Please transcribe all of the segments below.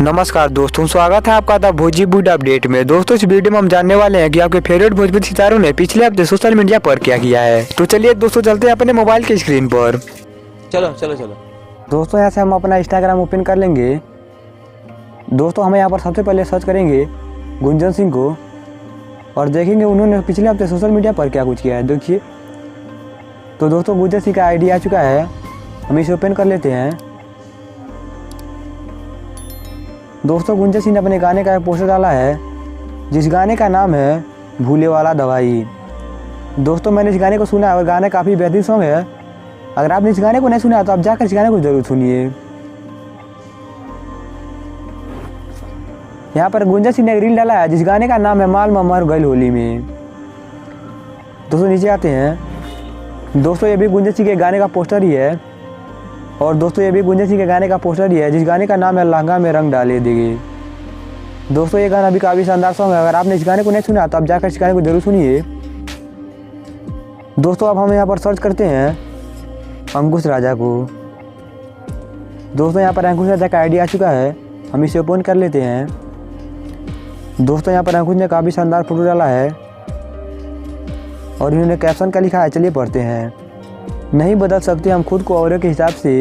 नमस्कार दोस्तों, स्वागत है आपका द भोजपुरी अपडेट में। दोस्तों, इस वीडियो में हम जानने वाले हैं कि आपके फेवरेट भोजपुरी सितारों ने पिछले हफ्ते सोशल मीडिया पर क्या किया है। तो चलिए दोस्तों, चलते हैं अपने मोबाइल की स्क्रीन पर। चलो चलो चलो दोस्तों, यहाँ से हम अपना इंस्टाग्राम ओपन कर लेंगे। दोस्तों, हमें यहाँ पर सबसे पहले सर्च करेंगे गुंजन सिंह को और देखेंगे उन्होंने पिछले हफ्ते सोशल मीडिया पर क्या कुछ किया है। देखिए, तो दोस्तों गुंजन सिंह का आईडी आ चुका है। हम इसे ओपन कर लेते हैं। दोस्तों, गुंजन सिंह ने अपने गाने का एक पोस्टर डाला है, जिस गाने का नाम है भूले वाला दवाई। दोस्तों, मैंने इस गाने को सुना है और गाना काफ़ी बेहतरीन सॉन्ग है। अगर आपने इस गाने को नहीं सुना तो आप जाकर इस गाने को जरूर सुनिए। यहाँ पर गुंजन सिंह ने एक रील डाला है, जिस गाने का नाम है माल ममर गल होली में। दोस्तों, नीचे आते हैं। दोस्तों, ये भी गुंजन सिंह के गाने का पोस्टर ही है। और दोस्तों, ये भी गुंजन सिंह के गाने का पोस्टर ही है, जिस गाने का नाम है लहंगा में रंग डाले देंगे। दोस्तों, ये गाना भी काफ़ी शानदार सॉन्ग है। अगर आपने इस गाने को नहीं सुना तो आप जाकर इस गाने को जरूर सुनिए। दोस्तों, अब हम यहाँ पर सर्च करते हैं अंकुश राजा को। दोस्तों, यहाँ पर अंकुश राजा का आईडी आ चुका है। हम इसे ओपन कर लेते हैं। दोस्तों, यहाँ पर अंकुश ने काफ़ी शानदार फोटो डाला है और इन्होंने कैप्शन का लिखा है, चलिए पढ़ते हैं। नहीं बदल सकते हम खुद को औरों के हिसाब से,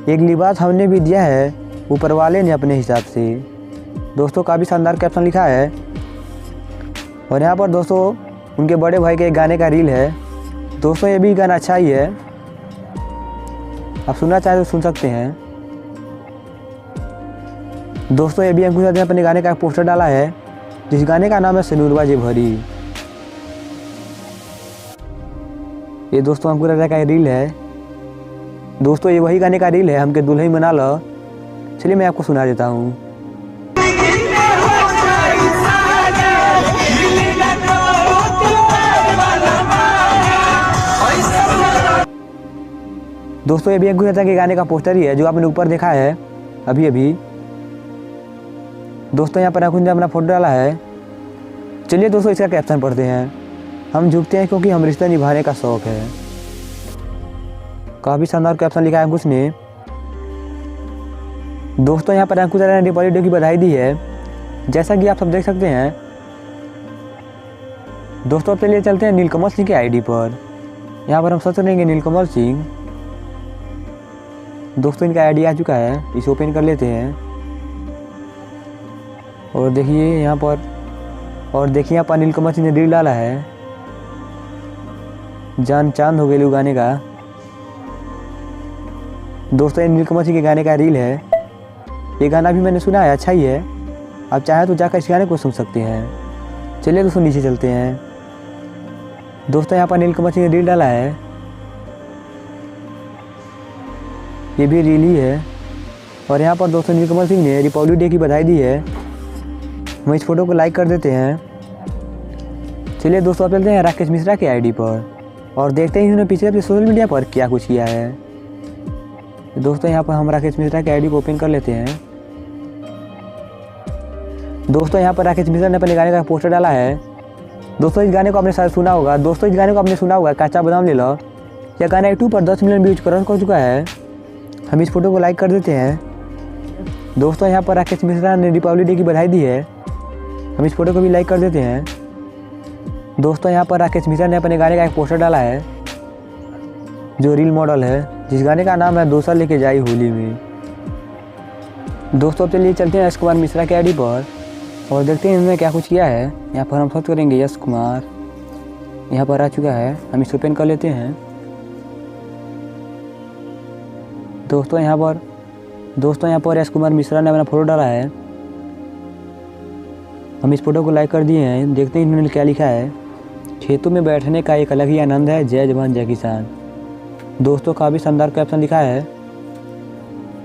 एक लिबास हमने भी दिया है ऊपर वाले ने अपने हिसाब से। दोस्तों, काफ़ी शानदार कैप्शन लिखा है। और यहाँ पर दोस्तों उनके बड़े भाई के एक गाने का रील है। दोस्तों, ये भी गाना अच्छा ही है, आप सुनना चाहें तो सुन सकते हैं। दोस्तों, ये भी अंकुश राजा ने अपने गाने का एक पोस्टर डाला है, जिस गाने का नाम है सिनूरबा जे भरी। ये दोस्तों अंकुश राजा का रील है। दोस्तों, ये वही गाने का रील है, हमके दुल्हन मना लो। चलिए मैं आपको सुना देता हूँ। दोस्तों, ये भी अंकुश राजा के गाने का पोस्टर ही है, जो आपने ऊपर देखा है अभी अभी। दोस्तों, यहाँ पर अंकुश ने अपना फोटो डाला है। चलिए दोस्तों, इसका कैप्शन पढ़ते हैं। हम झुकते हैं क्योंकि हम रिश्ता निभाने का शौक है। काफ़ी शानदार कैप्शन लिखा है अंकुश ने। दोस्तों, यहाँ पर अंकुश राजा ने रिपब्लिक डे की बधाई दी है, जैसा कि आप सब देख सकते हैं। दोस्तों, चलिए चलते हैं नीलकमल सिंह के आईडी पर। यहाँ पर हम सर्च करेंगे नीलकमल सिंह। दोस्तों, इनका आईडी आ चुका है, इसे ओपन कर लेते हैं। और देखिए यहाँ पर नीलकमल सिंह ने रील डाला है, जान चांद हो गई लू गाने का। दोस्तों, ये नीलकमल सिंह के गाने का रील है। ये गाना भी मैंने सुना है, अच्छा ही है। आप चाहें तो जाकर इस गाने को सुन सकते हैं। चलिए दोस्तों, नीचे चलते हैं। दोस्तों, यहाँ पर नीलकमल सिंह ने रील डाला है, ये भी रील ही है। और यहाँ पर दोस्तों नीलकमल सिंह ने रिपब्लिक डे की बधाई दी है। हम इस फोटो को लाइक कर देते हैं। चलिए दोस्तों, अब चलते हैं राकेश मिश्रा के आईडी पर और देखते हैं इन्होंने पिछले हफ्ते सोशल मीडिया पर क्या कुछ किया है। दोस्तों, यहाँ पर हम राकेश मिश्रा के आईडी को ओपन कर लेते हैं। दोस्तों, यहाँ पर राकेश मिश्रा ने अपने गाने का पोस्टर डाला है। दोस्तों, इस गाने को आपने शायद सुना होगा। दोस्तों, इस गाने को आपने सुना होगा, कच्चा बादाम ले लो। यह गाना यूट्यूब पर 10 मिलियन व्यूज क्रॉस कर चुका है। हम इस फोटो को लाइक कर देते हैं। दोस्तों, यहाँ पर राकेश मिश्रा ने रिपब्लिक डे की बधाई दी है। हम इस फोटो को भी लाइक कर देते हैं। दोस्तों, यहाँ पर राकेश मिश्रा ने अपने गाने का एक पोस्टर डाला है, जो रील मॉडल है, जिस गाने का नाम है दोसर लेके जाई होली में। दोस्तों, चलिए चलते हैं यश कुमार मिश्रा के आईडी पर और देखते हैं इन्होंने क्या कुछ किया है। यहाँ पर हम सर्च करेंगे यश कुमार। यहाँ पर आ चुका है, हम इसे ओपन कर लेते हैं। दोस्तों, यहाँ पर यश कुमार मिश्रा ने अपना फोटो डाला है। हम इस फोटो को लाइक कर दिए हैं। देखते हैं इन्होंने क्या लिखा है। खेतों में बैठने का एक अलग ही आनंद है, जय जवान जय किसान। दोस्तों, काफ़ी शानदार कैप्शन लिखा है।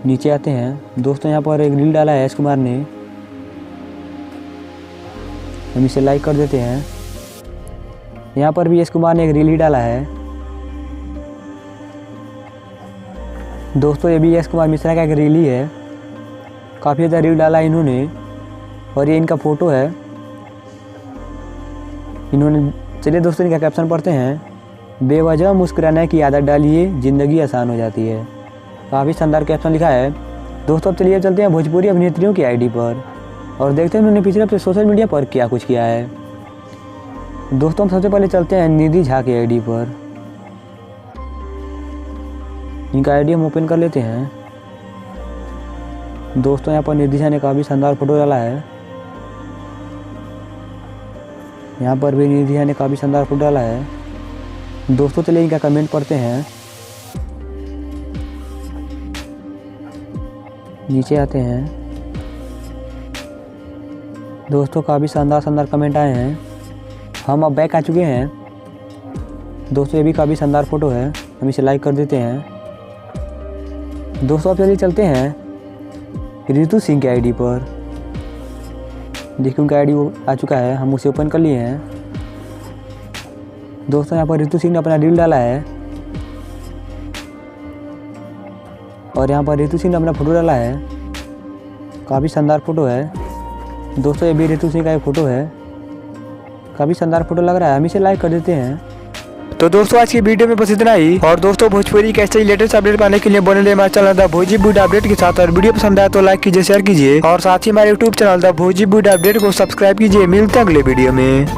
नीचे आते हैं। दोस्तों, यहाँ पर एक रील डाला है यश कुमार ने। हम इसे लाइक कर देते हैं। यहाँ पर भी यश कुमार ने एक रील ही डाला है। दोस्तों, ये भी यश कुमार मिश्रा का एक रील ही है। काफ़ी ज़्यादा रील डाला है इन्होंने और ये इनका फ़ोटो है इन्होंने। चलिए दोस्तों, इनका कैप्शन पढ़ते हैं। बेवजह मुस्कुराने की आदत डालिए, ज़िंदगी आसान हो जाती है। काफ़ी शानदार कैप्शन लिखा है। दोस्तों अब चलिए चलते हैं भोजपुरी अभिनेत्रियों की आईडी पर और देखते हैं उन्होंने पिछले हफ्ते सोशल मीडिया पर क्या कुछ किया है। दोस्तों हम सबसे पहले चलते हैं निधि झा की आईडी पर। इनका आईडी हम ओपन कर लेते हैं। दोस्तों यहाँ पर निधि झा ने काफ़ी शानदार फोटो डाला है। यहाँ पर भी निधि झा ने काफ़ी शानदार फोटो डाला है। दोस्तों चलिए इनका कमेंट पढ़ते हैं। नीचे आते हैं। दोस्तों काफ़ी शानदार कमेंट आए हैं। हम अब बैक आ चुके हैं। दोस्तों ये भी काफ़ी शानदार फोटो है, हम इसे लाइक कर देते हैं। दोस्तों अब चलिए चलते हैं रितु सिंह के आईडी पर। देखिए उनका आईडी आ चुका है, हम उसे ओपन कर लिए हैं। दोस्तों यहाँ पर रितु सिंह ने अपना रील डाला है और यहाँ पर रितु सिंह ने अपना फोटो डाला है। काफ़ी शानदार फोटो है। दोस्तों ये भी रितु सिंह का एक फ़ोटो है, काफ़ी शानदार फोटो लग रहा है, हम इसे लाइक कर देते हैं। तो दोस्तों आज की वीडियो में बस इतना ही। और दोस्तों भोजपुरी के ऐसे लेटेस्ट अपडेट पाने के लिए बने रहिए हमारे चैनल द भोजपुरी अपडेट के साथ। और वीडियो पसंद आया तो लाइक कीजिए, शेयर कीजिए और साथ ही हमारे YouTube channel the Bhojpuri update को सब्सक्राइब कीजिए। मिलते हैं अगले वीडियो में।